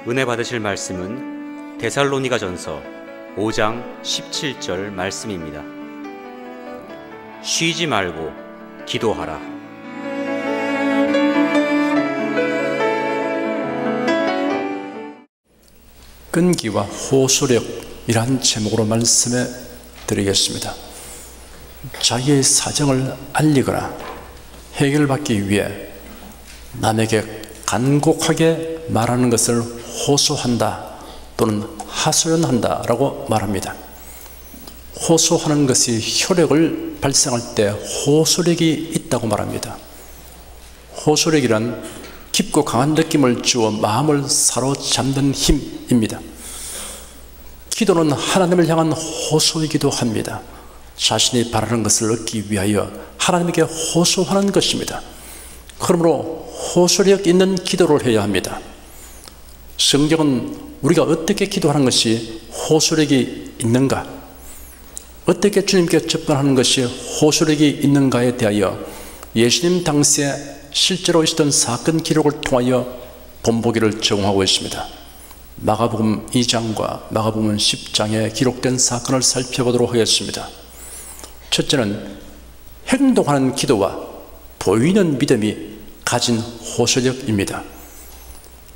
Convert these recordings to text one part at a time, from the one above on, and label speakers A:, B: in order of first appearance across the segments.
A: 은혜 받으실 말씀은 데살로니가전서 5장 17절 말씀입니다. 쉬지 말고 기도하라.
B: 끈기와 호소력이란 제목으로 말씀해 드리겠습니다. 자기의 사정을 알리거나 해결받기 위해 남에게 간곡하게 말하는 것을 호소한다 또는 하소연한다 라고 말합니다. 호소하는 것이 효력을 발생할 때 호소력이 있다고 말합니다. 호소력이란 깊고 강한 느낌을 주어 마음을 사로잡는 힘입니다. 기도는 하나님을 향한 호소이기도 합니다. 자신이 바라는 것을 얻기 위하여 하나님에게 호소하는 것입니다. 그러므로 호소력 있는 기도를 해야 합니다. 성경은 우리가 어떻게 기도하는 것이 호소력이 있는가, 어떻게 주님께 접근하는 것이 호소력이 있는가에 대하여 예수님 당시에 실제로 있었던 사건 기록을 통하여 본보기를 제공하고 있습니다. 마가복음 2장과 마가복음 10장에 기록된 사건을 살펴보도록 하겠습니다. 첫째는 행동하는 기도와 보이는 믿음이 가진 호소력입니다.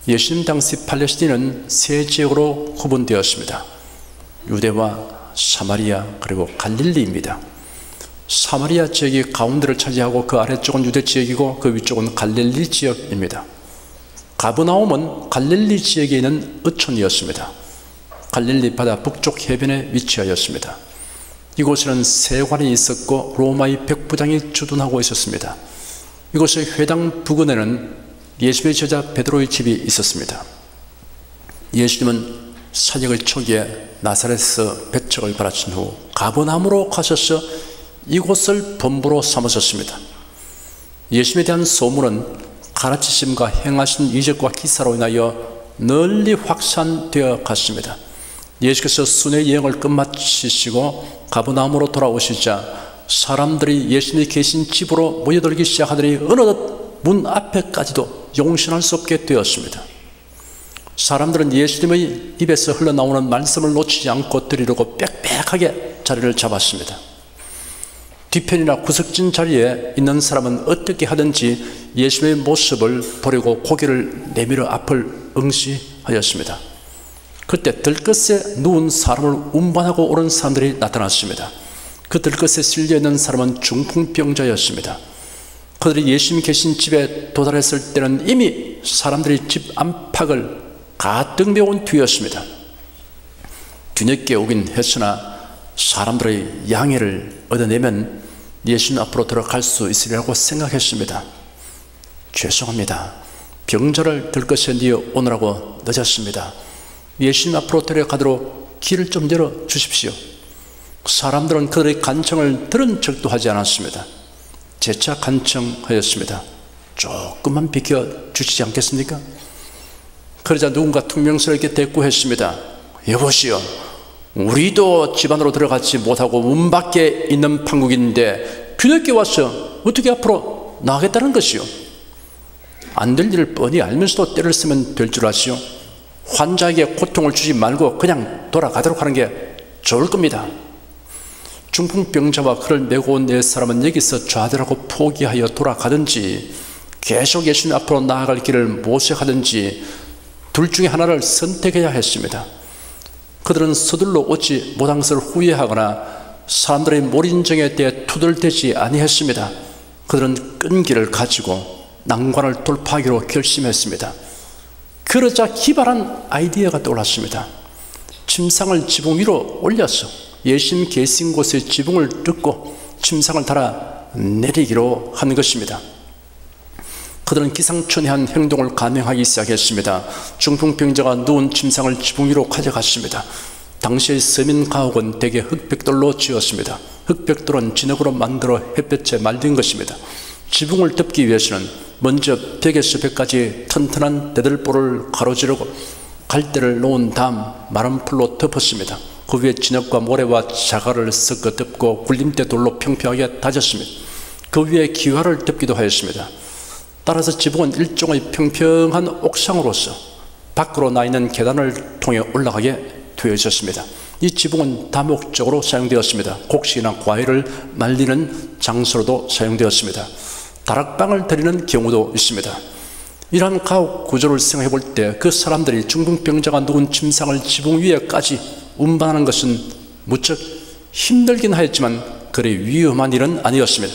B: 예수님 당시 팔레스틴은 세 지역으로 구분되었습니다. 유대와 사마리아 그리고 갈릴리입니다. 사마리아 지역이 가운데를 차지하고 그 아래쪽은 유대 지역이고 그 위쪽은 갈릴리 지역입니다. 가브나움은 갈릴리 지역에 있는 어촌이었습니다. 갈릴리 바다 북쪽 해변에 위치하였습니다. 이곳에는 세관이 있었고 로마의 백부장이 주둔하고 있었습니다. 이곳의 회당 부근에는 예수의 제자 베드로의 집이 있었습니다. 예수님은 사역의 초기에 나사렛에서 배척을 받으신 후 가버나움으로 가셔서 이곳을 본부로 삼으셨습니다. 예수님에 대한 소문은 가르치심과 행하신 이적과 기사로 인하여 널리 확산되어 갔습니다. 예수께서 순회 여행을 끝마치시고 가버나움으로 돌아오시자 사람들이 예수님이 계신 집으로 모여들기 시작하더니 어느덧 문 앞에까지도 용신할 수 없게 되었습니다. 사람들은 예수님의 입에서 흘러나오는 말씀을 놓치지 않고 들으려고 빽빽하게 자리를 잡았습니다. 뒤편이나 구석진 자리에 있는 사람은 어떻게 하든지 예수님의 모습을 보려고 고개를 내밀어 앞을 응시하였습니다. 그때 들것에 누운 사람을 운반하고 오는 사람들이 나타났습니다. 그 들것에 실려있는 사람은 중풍병자였습니다. 그들이 예수님이 계신 집에 도달했을 때는 이미 사람들이 집 안팎을 가득 메운 뒤였습니다. 뒤늦게 오긴 했으나 사람들의 양해를 얻어내면 예수님 앞으로 들어갈 수 있으리라고 생각했습니다. 죄송합니다. 병자를 들것에 뉘어 오느라고 늦었습니다. 예수님 앞으로 데려가도록 길을 좀 열어주십시오. 사람들은 그들의 간청을 들은 척도 하지 않았습니다. 재차 간청하였습니다. 조금만 비켜주시지 않겠습니까? 그러자 누군가 퉁명스럽게 대꾸했습니다. 여보시오, 우리도 집 안으로 들어가지 못하고 문 밖에 있는 판국인데 뒤늦게 와서 어떻게 앞으로 나가겠다는 것이오? 안 될 일을 뻔히 알면서도 때를 쓰면 될 줄 아시오? 환자에게 고통을 주지 말고 그냥 돌아가도록 하는 게 좋을 겁니다. 중풍병자와 그를 메고 온 네 사람은 여기서 좌절하고 포기하여 돌아가든지 계속 예수님 앞으로 나아갈 길을 모색하든지 둘 중에 하나를 선택해야 했습니다. 그들은 서둘러 오지 못한 것을 후회하거나 사람들의 몰인정에 대해 투덜대지 아니했습니다. 그들은 끈기를 가지고 난관을 돌파하기로 결심했습니다. 그러자 기발한 아이디어가 떠올랐습니다. 침상을 지붕 위로 올려서 예수님 계신 곳의 지붕을 뜯고 침상을 달아 내리기로 한 것입니다. 그들은 기상천외한 행동을 감행하기 시작했습니다. 중풍병자가 누운 침상을 지붕 위로 가져갔습니다. 당시의 서민 가옥은 대개 흑벽돌로 지었습니다. 흑벽돌은 진흙으로 만들어 햇볕에 말린 것입니다. 지붕을 덮기 위해서는 먼저 벽에서 벽까지 튼튼한 대들보를 가로지르고 갈대를 놓은 다음 마른 풀로 덮었습니다. 그 위에 진흙과 모래와 자갈을 섞어 덮고 굴림대 돌로 평평하게 다졌습니다. 그 위에 기와를 덮기도 하였습니다. 따라서 지붕은 일종의 평평한 옥상으로서 밖으로 나 있는 계단을 통해 올라가게 되어 있었습니다. 이 지붕은 다목적으로 사용되었습니다. 곡식이나 과일을 말리는 장소로도 사용되었습니다. 다락방을 드리는 경우도 있습니다. 이러한 가옥 구조를 생각해 볼 때 그 사람들이 중풍병자가 누운 침상을 지붕 위에까지 운반하는 것은 무척 힘들긴 하였지만 그리 위험한 일은 아니었습니다.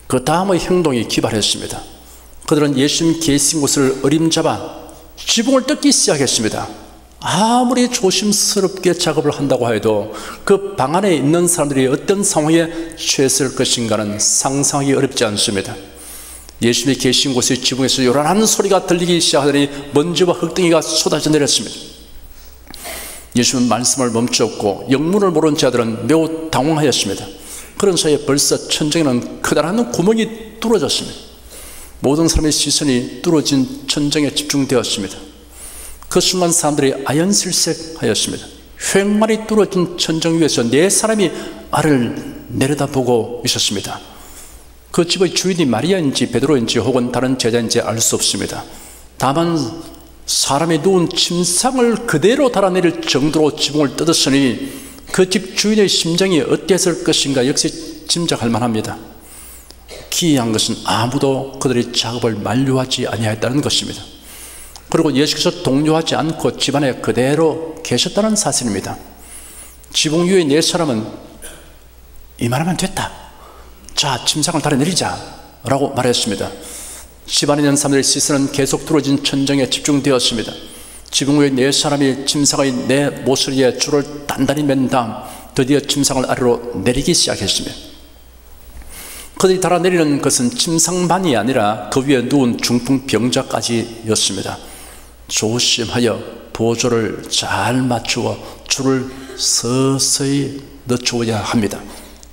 B: 그 다음의 행동이 기발했습니다. 그들은 예수님 계신 곳을 어림잡아 지붕을 뜯기 시작했습니다. 아무리 조심스럽게 작업을 한다고 해도 그 방 안에 있는 사람들이 어떤 상황에 처했을 것인가는 상상하기 어렵지 않습니다. 예수님이 계신 곳의 지붕에서 요란한 소리가 들리기 시작하더니 먼지와 흙덩이가 쏟아져 내렸습니다. 예수님은 말씀을 멈추었고 영문을 모르는 자들은 매우 당황하였습니다. 그런 사이에 벌써 천정에는 커다란 구멍이 뚫어졌습니다. 모든 사람의 시선이 뚫어진 천정에 집중되었습니다. 그 순간 사람들이 아연실색하였습니다. 횡만이 뚫어진 천정 위에서 네 사람이 아래를 내려다보고 있었습니다. 그 집의 주인이 마리아인지 베드로인지 혹은 다른 제자인지 알 수 없습니다. 다만 사람이 누운 침상을 그대로 달아내릴 정도로 지붕을 뜯었으니 그 집 주인의 심정이 어땠을 것인가 역시 짐작할 만합니다. 기이한 것은 아무도 그들의 작업을 만류하지 아니하였다는 것입니다. 그리고 예수께서 동요하지 않고 집안에 그대로 계셨다는 사실입니다. 지붕 위의 네 사람은 이만하면 됐다, 자 침상을 달아내리자 라고 말했습니다. 집안에 있는 사람들의 시선은 계속 뚫어진 천정에 집중되었습니다. 지붕 위의 네 사람이 침상의 네 모서리에 줄을 단단히 맨 다음 드디어 침상을 아래로 내리기 시작했습니다. 그들이 달아내리는 것은 침상만이 아니라 그 위에 누운 중풍병자까지였습니다. 조심하여 보조를 잘 맞추어 줄을 서서히 넣어줘야 합니다.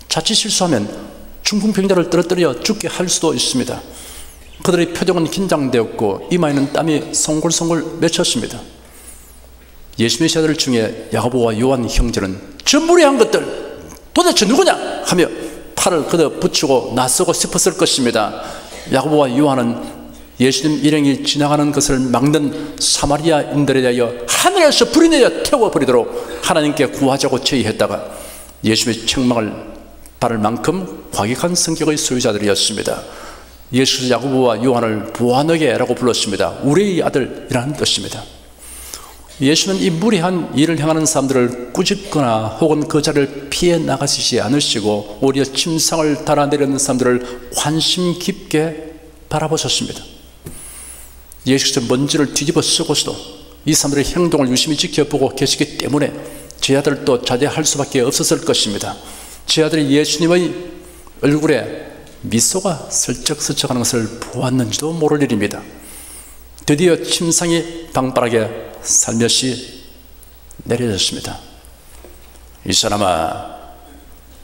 B: 자칫 실수하면 중풍병자를 떨어뜨려 죽게 할 수도 있습니다. 그들의 표정은 긴장되었고 이마에는 땀이 송골송골 맺혔습니다. 예수님의 제자들 중에 야고보와 요한 형제는 저 무례한 것들 도대체 누구냐 하며 팔을 걷어붙이고 나서고 싶었을 것입니다. 야고보와 요한은 예수님 일행이 지나가는 것을 막는 사마리아인들에 대하여 하늘에서 불이 내려 태워버리도록 하나님께 구하자고 제의했다가 예수님의 책망을 받을 만큼 과격한 성격의 소유자들이었습니다. 예수께서 야고보와 요한을 보아너게라고 불렀습니다. 우리의 아들이라는 뜻입니다. 예수는 이 무례한 일을 행하는 사람들을 꾸짖거나 혹은 그 자리를 피해 나가시지 않으시고 오히려 침상을 달아내려는 사람들을 관심 깊게 바라보셨습니다. 예수께서 먼지를 뒤집어 쓰고서도 이 사람들의 행동을 유심히 지켜보고 계시기 때문에 제 아들도 자제할 수밖에 없었을 것입니다. 제 아들이 예수님의 얼굴에 미소가 슬쩍슬쩍하는 것을 보았는지도 모를 일입니다. 드디어 침상이 방바닥에 살며시 내려졌습니다. 이 사람아,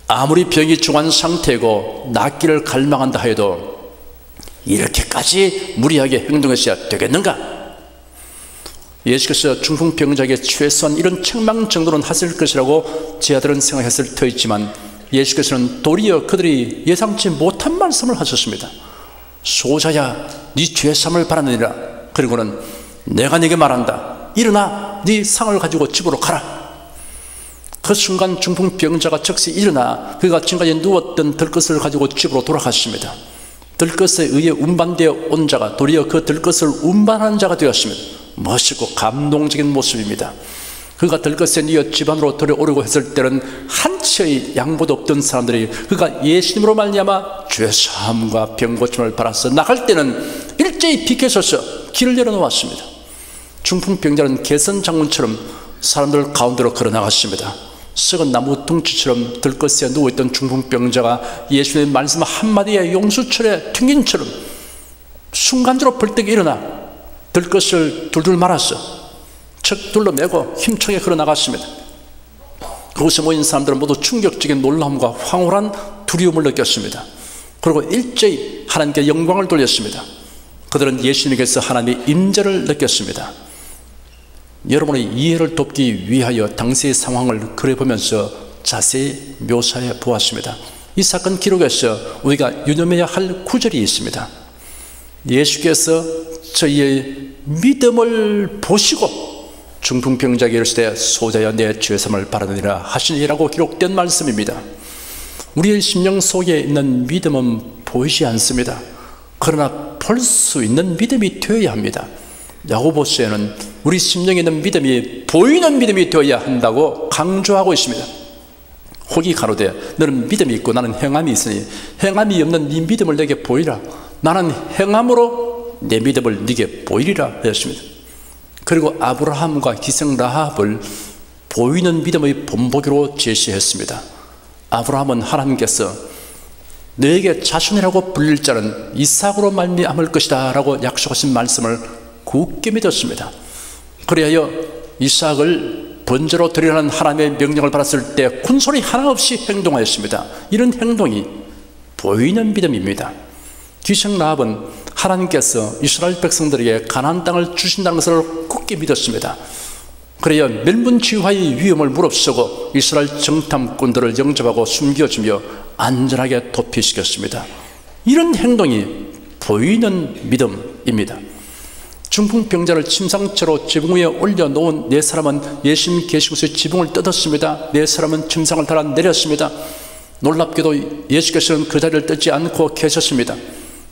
B: 아무리 병이 중한 상태고 낫기를 갈망한다 해도 이렇게까지 무리하게 행동했어야 되겠는가? 예수께서 중풍병자에게 최소한 이런 책망 정도는 하실 것이라고 제 아들은 생각했을 터있지만 예수께서는 도리어 그들이 예상치 못한 말씀을 하셨습니다. 소자야, 네 죄삼을 바라느니라. 그리고는 내가 네게 말한다. 일어나 네 상을 가지고 집으로 가라. 그 순간 중풍병자가 즉시 일어나 그가 지금까지 누웠던 들것을 가지고 집으로 돌아갔습니다. 들것에 의해 운반되어 온 자가 도리어 그 들것을 운반하는 자가 되었습니다. 멋있고 감동적인 모습입니다. 그가 들것에 뉘어 집안으로 들어오려고 했을 때는 한치의 양보도 없던 사람들이 그가 예수님으로 말미암아 죄사함과 병고침을 받아서 나갈 때는 일제히 비켜서서 길을 열어놓았습니다. 중풍병자는 개선 장군처럼 사람들 가운데로 걸어나갔습니다. 썩은 나무 둥치처럼 들것에 누워있던 중풍병자가 예수님의 말씀 한마디에 용수철에 튕긴처럼 순간적으로 벌떡 일어나 들것을 둘둘 말았어 척 둘러매고 힘차게 걸어나갔습니다. 그곳에 모인 사람들은 모두 충격적인 놀라움과 황홀한 두려움을 느꼈습니다. 그리고 일제히 하나님께 영광을 돌렸습니다. 그들은 예수님께서 하나님의 임재를 느꼈습니다. 여러분의 이해를 돕기 위하여 당시의 상황을 그려보면서 자세히 묘사해 보았습니다. 이 사건 기록에서 우리가 유념해야 할 구절이 있습니다. 예수께서 저희의 믿음을 보시고 중풍병자에게 이르시되 소자여 내 죄삼을 바라느니라 하시니라고 기록된 말씀입니다. 우리의 심령 속에 있는 믿음은 보이지 않습니다. 그러나 볼 수 있는 믿음이 되어야 합니다. 야고보서에는 우리 심령에 있는 믿음이 보이는 믿음이 되어야 한다고 강조하고 있습니다. 혹이 가로되 너는 믿음이 있고 나는 행함이 있으니 행함이 없는 네 믿음을 내게 보이라. 나는 행함으로 내 믿음을 네게 보이리라 하였습니다. 그리고 아브라함과 기생 라합을 보이는 믿음의 본보기로 제시했습니다. 아브라함은 하나님께서 너에게 자손이라고 불릴 자는 이삭으로 말미암을 것이다 라고 약속하신 말씀을 굳게 믿었습니다. 그리하여 이삭을 번제로 드리라는 하나님의 명령을 받았을 때 군소리 하나 없이 행동하였습니다. 이런 행동이 보이는 믿음입니다. 기생 라합은 하나님께서 이스라엘 백성들에게 가나안 땅을 주신다는 것을 굳게 믿었습니다. 그래야 멸문지화의 위험을 무릅쓰고 이스라엘 정탐꾼들을 영접하고 숨겨주며 안전하게 도피시켰습니다. 이런 행동이 보이는 믿음입니다. 중풍병자를 침상째로 지붕 위에 올려놓은 네 사람은 예수님 계시고서 지붕을 뜯었습니다. 네 사람은 침상을 달아 내렸습니다. 놀랍게도 예수께서는 그 자리를 뜯지 않고 계셨습니다.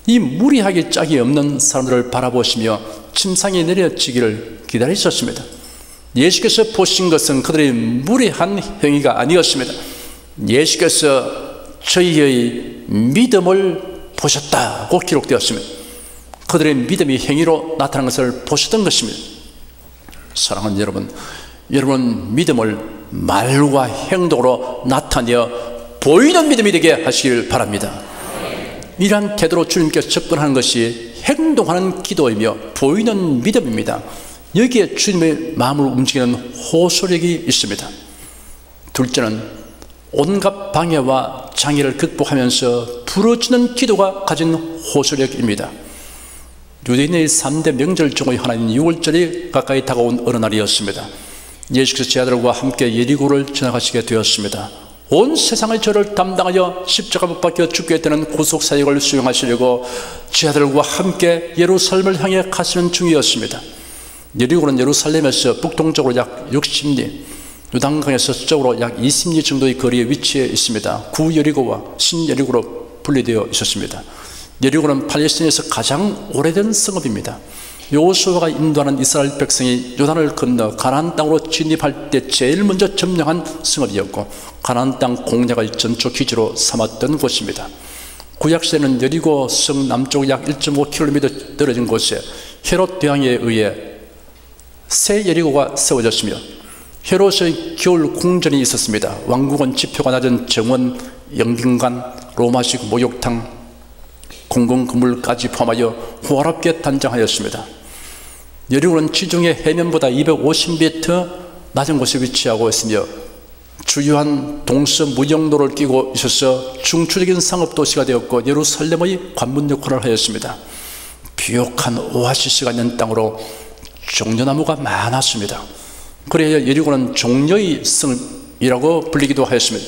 B: 이 무리하기 짝이 없는 사람들을 바라보시며 침상에 내려지기를 기다리셨습니다. 예수께서 보신 것은 그들의 무례한 행위가 아니었습니다. 예수께서 저희의 믿음을 보셨다고 기록되었습니다. 그들의 믿음이 행위로 나타난 것을 보셨던 것입니다. 사랑하는 여러분 믿음을 말과 행동으로 나타내어 보이는 믿음이 되게 하시길 바랍니다. 이러한 태도로 주님께 접근하는 것이 행동하는 기도이며 보이는 믿음입니다. 여기에 주님의 마음을 움직이는 호소력이 있습니다. 둘째는 온갖 방해와 장애를 극복하면서 부러지는 기도가 가진 호소력입니다. 유대인의 3대 명절 중의 하나인 6월절이 가까이 다가온 어느 날이었습니다. 예수께서 제 아들과 함께 예리고를 지나가시게 되었습니다. 온 세상의 죄를 담당하여 십자가 못 박혀 죽게 되는 구속사역을 수행하시려고 제 아들과 함께 예루살렘을 향해 가시는 중이었습니다. 예리고는 예루살렘에서 북동쪽으로 약 60리, 요단강에서 서쪽으로 약 20리 정도의 거리에 위치해 있습니다. 구여리고와 신여리고로 분리되어 있었습니다. 여리고는 팔레스타인에서 가장 오래된 성읍입니다. 여호수아가 인도하는 이스라엘 백성이 요단을 건너 가나안 땅으로 진입할 때 제일 먼저 점령한 성읍이었고 가나안 땅 공략을 전초 기지로 삼았던 곳입니다. 구약시대는 여리고 성 남쪽 약 1.5km 떨어진 곳에 헤롯 대왕에 의해 새 여리고가 세워졌으며 헤롯의 겨울 궁전이 있었습니다. 왕국은 지표가 낮은 정원, 영빈관, 로마식 목욕탕, 공공건물까지 포함하여 호화롭게 단장하였습니다. 여리고는 지중해 해면보다 250m 낮은 곳에 위치하고 있으며 주요한 동서 무역로를 끼고 있어서 중추적인 상업도시가 되었고 예루살렘의 관문 역할을 하였습니다. 비옥한 오아시스가 있는 땅으로 종려나무가 많았습니다. 그래야 여리고는 종려의 성이라고 불리기도 하였습니다.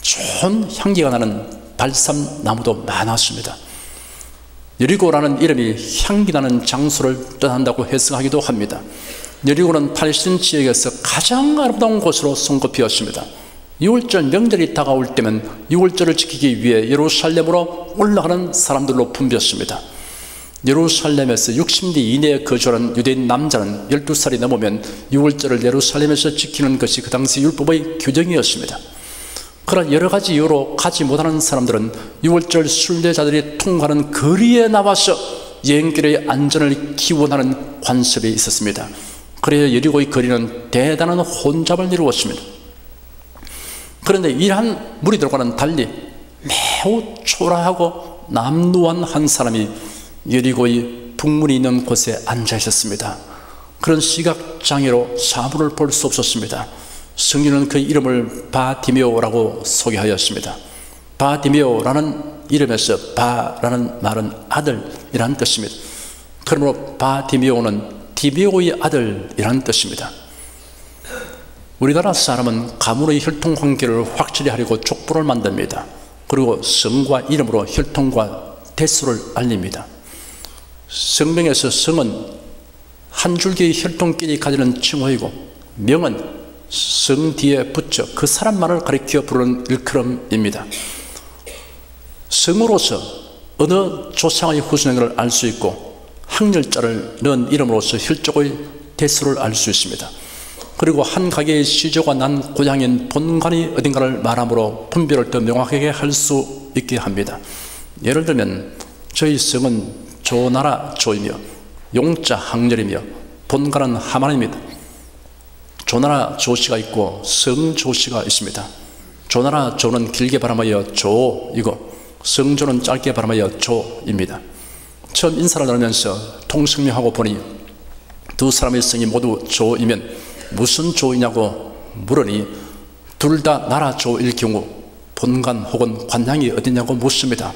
B: 좋은 향기가 나는 발삼나무도 많았습니다. 여리고라는 이름이 향기나는 장소를 뜻한다고 해석하기도 합니다. 여리고는 팔레스타인 지역에서 가장 아름다운 곳으로 손꼽히었습니다. 6월절 명절이 다가올 때면 6월절을 지키기 위해 예루살렘으로 올라가는 사람들로 붐볐습니다. 예루살렘에서 60리 이내에 거주하는 유대인 남자는 12살이 넘으면 6월절을 예루살렘에서 지키는 것이 그 당시 율법의 규정이었습니다. 그러나 여러 가지 이유로 가지 못하는 사람들은 6월절 순례자들이 통과하는 거리에 나와서 여행길의 안전을 기원하는 관습이 있었습니다. 그래야 여리고의 거리는 대단한 혼잡을 이루었습니다. 그런데 이러한 무리들과는 달리 매우 초라하고 남루한 한 사람이 여리고의 북문이 있는 곳에 앉아 있었습니다. 그런 시각장애로 사물을 볼 수 없었습니다. 성경은 그 이름을 바디메오라고 소개하였습니다. 바디메오라는 이름에서 바라는 말은 아들이라는 뜻입니다. 그러므로 바디메오는 디메오의 아들이라는 뜻입니다. 우리나라 사람은 가문의 혈통 관계를 확실히 하려고 족보를 만듭니다. 그리고 성과 이름으로 혈통과 대수를 알립니다. 성경에서 성은 한 줄기 혈통끼리 가지는 칭호이고 명은 성 뒤에 붙여 그 사람만을 가리켜 부르는 일컬음입니다. 성으로서 어느 조상의 후손인가를 알 수 있고 학렬자를 넣은 이름으로서 혈족의 대수를 알 수 있습니다. 그리고 한 가게의 시조가 난 고향인 본관이 어딘가를 말함으로 분별을 더 명확하게 할 수 있게 합니다. 예를 들면 저희 성은 조나라 조이며 용자 학렬이며 본관은 하만입니다. 조나라 조씨가 있고 성조씨가 있습니다. 조나라 조는 길게 발음하여 조이고 성조는 짧게 발음하여 조입니다. 처음 인사를 나누면서 통성명하고 보니 두 사람의 성이 모두 조이면 무슨 조이냐고 물으니 둘 다 나라 조일 경우 본관 혹은 관향이 어디냐고 묻습니다.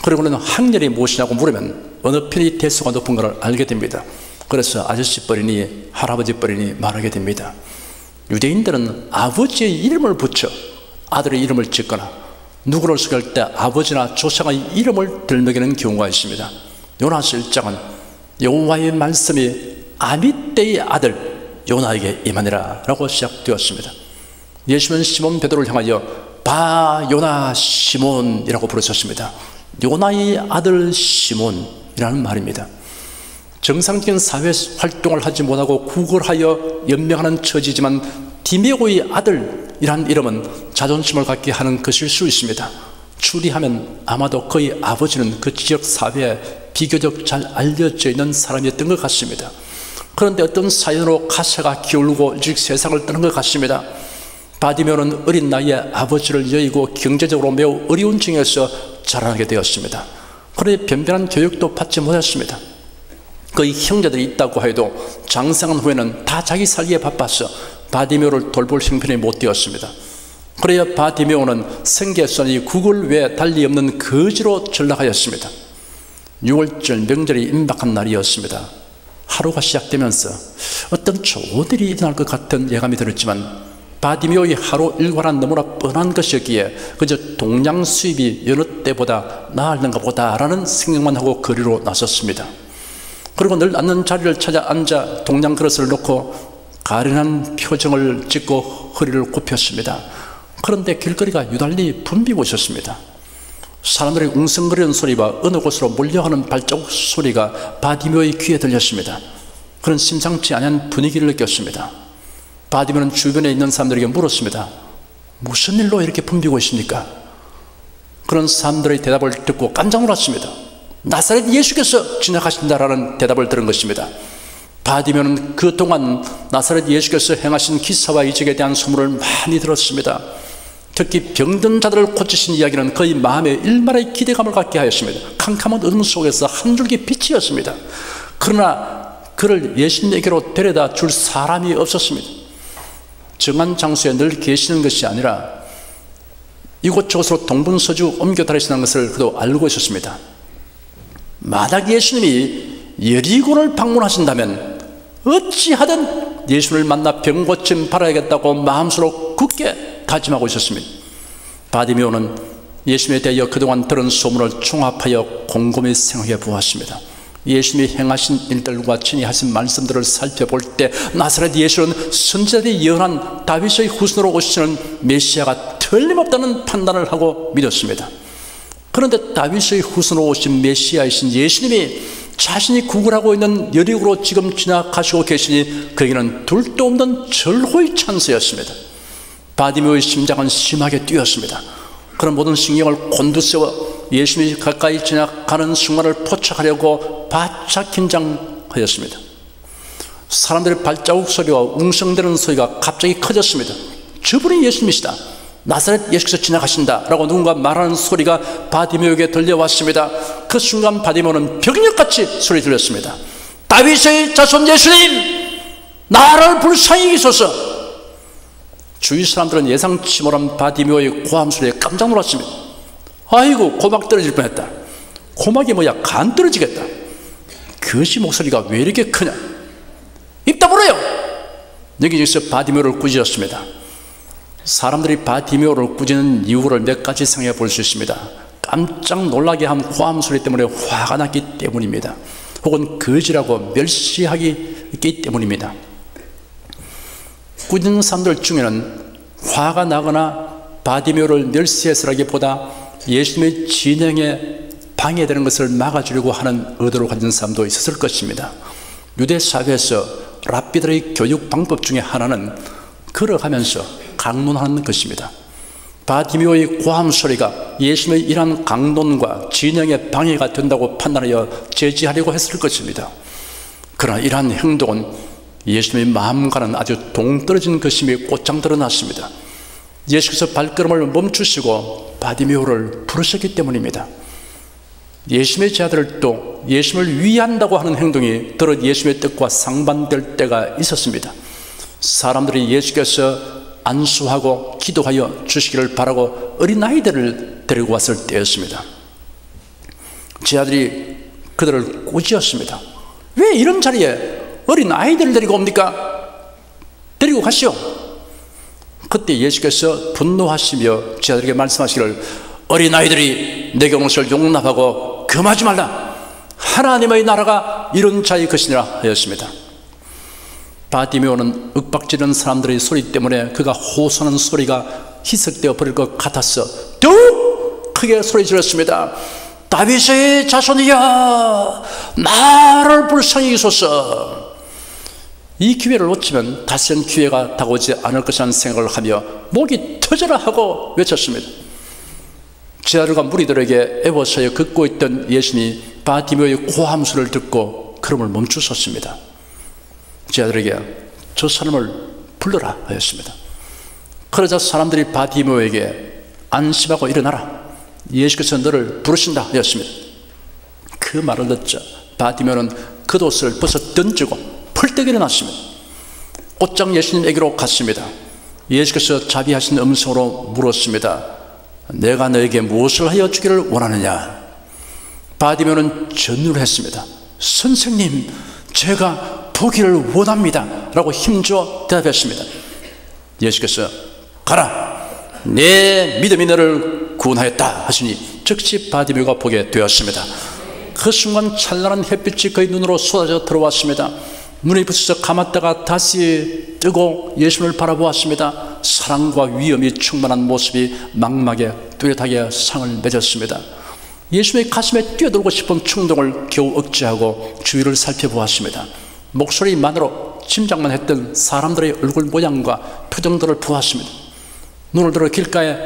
B: 그리고는 학렬이 무엇이냐고 물으면 어느 편이 대수가 높은 것을 알게 됩니다. 그래서 아저씨 뻘이니 할아버지 뻘이니 말하게 됩니다. 유대인들은 아버지의 이름을 붙여 아들의 이름을 짓거나 누구를 소개할 때 아버지나 조상의 이름을 들먹이는 경우가 있습니다. 요나서 1장은 여호와의 말씀이 아미떼의 아들 요나에게 임하니라 라고 시작되었습니다. 예수님은 시몬 베드로를 향하여 바 요나 시몬이라고 부르셨습니다. 요나의 아들 시몬이라는 말입니다. 정상적인 사회 활동을 하지 못하고 구걸하여 연명하는 처지지만 디메오의 아들이라는 이름은 자존심을 갖게 하는 것일 수 있습니다. 추리하면 아마도 그의 아버지는 그 지역 사회에 비교적 잘 알려져 있는 사람이었던 것 같습니다. 그런데 어떤 사연으로 가사가 기울고 일찍 세상을 떠난 것 같습니다. 바디메오는 어린 나이에 아버지를 여의고 경제적으로 매우 어려운 중에서 자라나게 되었습니다. 그런데 변변한 교육도 받지 못했습니다. 그의 형제들이 있다고 해도 장성한 후에는 다 자기 살기에 바빠서 바디메오를 돌볼 형편이 못 되었습니다. 그래야 바디메오는 생계선이 구글 외에 달리 없는 거지로 전락하였습니다. 6월절 명절이 임박한 날이었습니다. 하루가 시작되면서 어떤 좋은 일이 일어날 것 같은 예감이 들었지만 바디메오의 하루 일과는 너무나 뻔한 것이었기에 그저 동량 수입이 여느 때보다 나았는가 보다라는 생각만 하고 거리로 나섰습니다. 그리고 늘 앉는 자리를 찾아 앉아 동량 그릇을 놓고 가련한 표정을 짓고 허리를 굽혔습니다. 그런데 길거리가 유달리 붐비고 있었습니다. 사람들이 웅성거리는 소리와 어느 곳으로 몰려가는 발자국 소리가 바디메오의 귀에 들렸습니다. 그런 심상치 않은 분위기를 느꼈습니다. 바디메오는 주변에 있는 사람들에게 물었습니다. 무슨 일로 이렇게 붐비고 있습니까? 그런 사람들의 대답을 듣고 깜짝 놀랐습니다. 나사렛 예수께서 지나가신다라는 대답을 들은 것입니다. 바디메오는 그동안 나사렛 예수께서 행하신 기사와 이적에 대한 소문을 많이 들었습니다. 특히 병든 자들을 고치신 이야기는 그의 마음에 일말의 기대감을 갖게 하였습니다. 캄캄한 어둠 속에서 한 줄기 빛이었습니다. 그러나 그를 예수님에게로 데려다 줄 사람이 없었습니다. 정한 장소에 늘 계시는 것이 아니라 이곳저곳으로 동분서주 옮겨 다니시는 것을 그도 알고 있었습니다. 만약 예수님이 여리고를 방문하신다면 어찌하든 예수님을 만나 병 고침 받아야겠다고 마음속으로 굳게 다짐하고 있었습니다. 바디메오는 예수님에 대하여 그동안 들은 소문을 종합하여 곰곰이 생각해 보았습니다. 예수님이 행하신 일들과 친히 하신 말씀들을 살펴볼 때 나사렛 예수는 선지자들이 예언한 다윗의 후손으로 오시는 메시아가 틀림없다는 판단을 하고 믿었습니다. 그런데 다윗의 후손으로 오신 메시아이신 예수님이 자신이 구걸하고 있는 여리고로 지금 지나가시고 계시니 그에게는 둘도 없는 절호의 찬스였습니다. 바디메오의 심장은 심하게 뛰었습니다. 그런 모든 신경을 곤두세워 예수님이 가까이 지나가는 순간을 포착하려고 바짝 긴장하였습니다. 사람들의 발자국 소리와 웅성대는 소리가 갑자기 커졌습니다. 저분이 예수님이시다, 나사렛 예수께서 지나가신다 라고 누군가 말하는 소리가 바디메오에게 들려왔습니다. 그 순간 바디메오는 병력같이 소리 들렸습니다. 다윗의 자손 예수님, 나를 불쌍히 여기소서. 주위 사람들은 예상치 못한 바디메오의 고함 소리에 깜짝 놀랐습니다. 아이고, 고막 떨어질 뻔했다. 고막이 뭐야, 간 떨어지겠다. 그것이 목소리가 왜 이렇게 크냐, 입 다물어요. 여기저기서 바디메오를 꾸짖었습니다. 사람들이 바디메오를 꾸짖는 이유를 몇 가지 생각해 볼 수 있습니다. 깜짝 놀라게 한 고함 소리 때문에 화가 났기 때문입니다. 혹은 거지라고 멸시하기 때문입니다. 꾸짖는 사람들 중에는 화가 나거나 바디메오를 멸시해서라기보다 예수님의 진행에 방해되는 것을 막아주려고 하는 의도를 가진 사람도 있었을 것입니다. 유대 사회에서 랍비들의 교육 방법 중에 하나는 걸어가면서 강론하는 것입니다. 바디메오의 고함 소리가 예수님의 이러한 강론과 진행에 방해가 된다고 판단하여 제지하려고 했을 것입니다. 그러나 이러한 행동은 예수님의 마음과는 아주 동떨어진 것임이 곧장 드러났습니다. 예수께서 발걸음을 멈추시고 바디메오를 부르셨기 때문입니다. 예수님의 제자들도 예수님을 위한다고 하는 행동이 들어 예수님의 뜻과 상반될 때가 있었습니다. 사람들이 예수께서 안수하고 기도하여 주시기를 바라고 어린아이들을 데리고 왔을 때였습니다. 제자들이 그들을 꾸짖었습니다. 왜 이런 자리에 어린아이들을 데리고 옵니까? 데리고 가시오. 그때 예수께서 분노하시며 제자들에게 말씀하시기를 어린아이들이 내게 오는 것을 용납하고 금하지 말라. 하나님의 나라가 이런 자의 것이니라 하였습니다. 바디메오는 윽박지르는 사람들의 소리 때문에 그가 호소하는 소리가 희석되어 버릴 것 같아서 더욱 크게 소리 질렀습니다. 다윗의 자손이여 나를 불쌍히 여기소서. 이 기회를 놓치면 다시는 기회가 다가오지 않을 것이라는 생각을 하며 목이 터져라 하고 외쳤습니다. 제자들과 무리들에게 애워서여 걷고 있던 예수님이 바디메오의 고함 소리를 듣고 걸음을 멈추셨습니다. 제자들에게 저 사람을 불러라 하였습니다. 그러자 사람들이 바디메오에게 안심하고 일어나라. 예수께서 너를 부르신다 하였습니다. 그 말을 듣자 바디메오는 겉옷을 벗어 던지고 펄떡 일어났습니다. 곧장 예수님에게로 갔습니다. 예수께서 자비하신 음성으로 물었습니다. 내가 너에게 무엇을 하여 주기를 원하느냐? 바디메오는 전율을 했습니다. 선생님, 제가 보기를 원합니다 라고 힘주어 대답했습니다. 예수께서 가라, 내 믿음이 너를 구원하였다 하시니 즉시 바디메오가 보게 되었습니다. 그 순간 찬란한 햇빛이 그의 눈으로 쏟아져 들어왔습니다. 눈이 부서져 감았다가 다시 뜨고 예수님을 바라보았습니다. 사랑과 위엄이 충만한 모습이 막막에 뚜렷하게 상을 맺었습니다. 예수님의 가슴에 뛰어들고 싶은 충동을 겨우 억제하고 주위를 살펴보았습니다. 목소리만으로 짐작만 했던 사람들의 얼굴 모양과 표정들을 보았습니다. 눈을 들어 길가에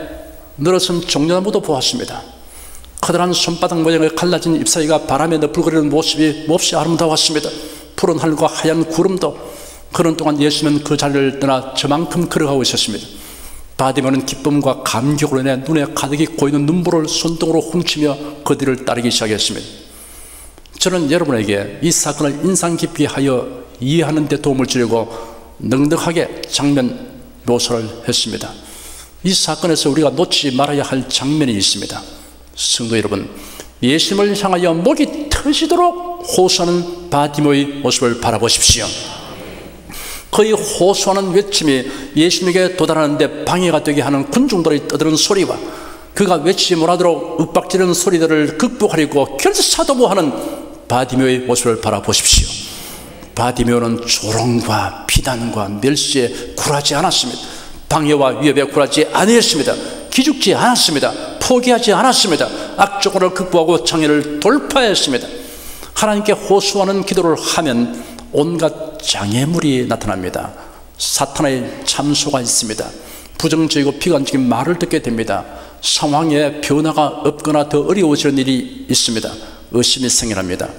B: 늘어선 종려나무도 보았습니다. 커다란 손바닥 모양의 갈라진 잎사귀가 바람에 너풀거리는 모습이 몹시 아름다웠습니다. 푸른 하늘과 하얀 구름도. 그런 동안 예수님은 그 자리를 떠나 저만큼 걸어가고 있었습니다. 바디메오는 기쁨과 감격으로 인해 눈에 가득히 고이는 눈물을 손등으로 훔치며 그 뒤를 따르기 시작했습니다. 저는 여러분에게 이 사건을 인상 깊게 하여 이해하는 데 도움을 주려고 넉넉하게 장면 묘사를 했습니다. 이 사건에서 우리가 놓치지 말아야 할 장면이 있습니다. 성도 여러분, 예수님을 향하여 목이 터지도록 호소하는 바디메오의 모습을 바라보십시오. 그의 호소하는 외침이 예수님에게 도달하는데 방해가 되게 하는 군중들의 떠드는 소리와 그가 외치지 못하도록 윽박지르는 소리들을 극복하려고 결사도모하는 바디메오의 모습을 바라보십시오. 바디메오는 조롱과 비난과 멸시에 굴하지 않았습니다. 방해와 위협에 굴하지 아니했습니다. 기죽지 않았습니다. 포기하지 않았습니다. 악조건을 극복하고 장애를 돌파했습니다. 하나님께 호소하는 기도를 하면 온갖 장애물이 나타납니다. 사탄의 참소가 있습니다. 부정적이고 비관적인 말을 듣게 됩니다. 상황에 변화가 없거나 더 어려워지는 일이 있습니다. 의심이 생겨납니다.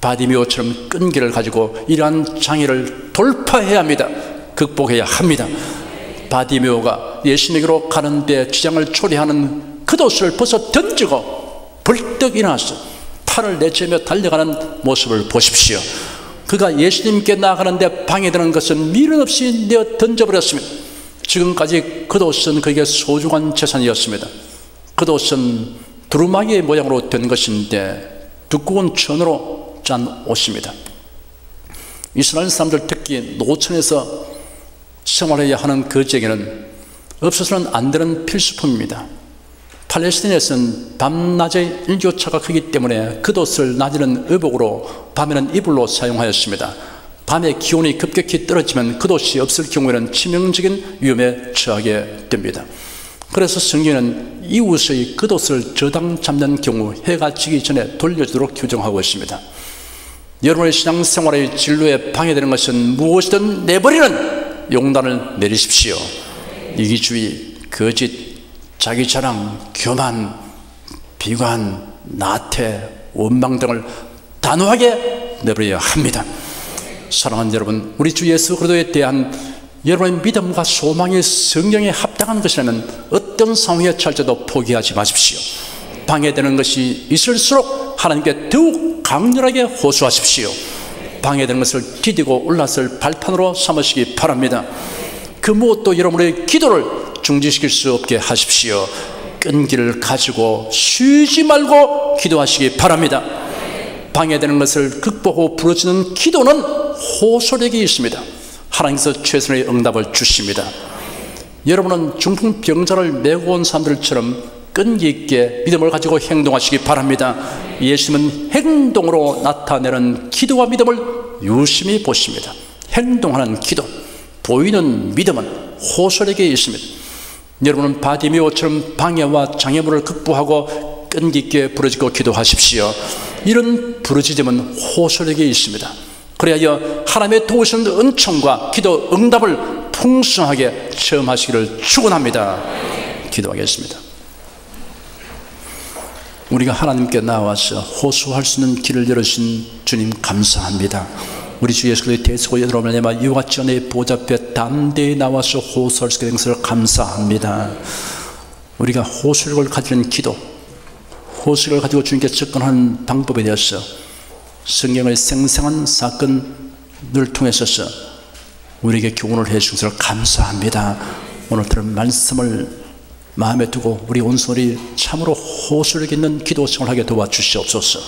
B: 바디메오처럼 끈기를 가지고 이러한 장애를 돌파해야 합니다. 극복해야 합니다. 바디메오가 예수님에게로 가는데 지장을 초래하는 겉옷을 벗어 던지고 벌떡 일어났어. 팔을 내치며 달려가는 모습을 보십시오. 그가 예수님께 나아가는데 방해되는 것은 미련 없이 내어 던져버렸습니다. 지금까지 겉옷은 그에게 소중한 재산이었습니다. 겉옷은 두루마기의 모양으로 된 것인데 두꺼운 천으로 짠 옷입니다. 이스라엘 사람들 특히 노천에서 생활해야 하는 거지에게는 없어서는 안 되는 필수품입니다. 팔레스타인에서는 밤낮의 일교차가 크기 때문에 겉옷을 낮에는 의복으로 밤에는 이불로 사용하였습니다. 밤에 기온이 급격히 떨어지면 겉옷이 없을 경우에는 치명적인 위험에 처하게 됩니다. 그래서 성경에는 이웃의 겉옷을 저당 잡는 경우 해가 지기 전에 돌려주도록 규정하고 있습니다. 여러분의 신앙생활의 진로에 방해되는 것은 무엇이든 내버리는 용단을 내리십시오. 이기주의, 거짓, 자기 자랑, 교만, 비관, 나태, 원망 등을 단호하게 내버려야 합니다. 사랑하는 여러분, 우리 주 예수 그리스도에 대한 여러분의 믿음과 소망이 성경에 합당한 것이라면 어떤 상황에 처할지도 포기하지 마십시오. 방해되는 것이 있을수록 하나님께 더욱 강렬하게 호소하십시오. 방해되는 것을 디디고 올라설 발판으로 삼으시기 바랍니다. 그 무엇도 여러분의 기도를 중지시킬 수 없게 하십시오. 끈기를 가지고 쉬지 말고 기도하시기 바랍니다. 방해되는 것을 극복하고 부러지는 기도는 호소력이 있습니다. 하나님께서 최선의 응답을 주십니다. 여러분은 중풍병자를 메고 온 사람들처럼 끈기 있게 믿음을 가지고 행동하시기 바랍니다. 예수님은 행동으로 나타내는 기도와 믿음을 유심히 보십니다. 행동하는 기도, 보이는 믿음은 호소력이 있습니다. 여러분은 바디메오처럼 방해와 장애물을 극복하고 끈기 있게 부르짖고 기도하십시오. 이런 부르짖음은 호소력이 있습니다. 그래야 하나님의 도우시는 은총과 기도 응답을 풍성하게 체험하시기를 축원합니다. 기도하겠습니다. 우리가 하나님께 나와서 호소할 수 있는 길을 열으신 주님 감사합니다. 우리 주 예수 그리스도의 대속을 여러분을 내마 이와 같이 은혜의 보좌 앞에 담대히 나와서 호소할 수 있게 된 것을 감사합니다. 우리가 호소력을 가지는 기도, 호소력을 가지고 주님께 접근하는 방법에 대해서 성경의 생생한 사건을 통해서 우리에게 교훈을 해주신 것을 감사합니다. 오늘 들은 말씀을 마음에 두고 우리 온손이 참으로 호소력 있는 기도 생활을 하게 도와주시옵소서.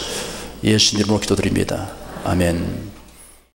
B: 예수님 이름으로 기도드립니다. 아멘.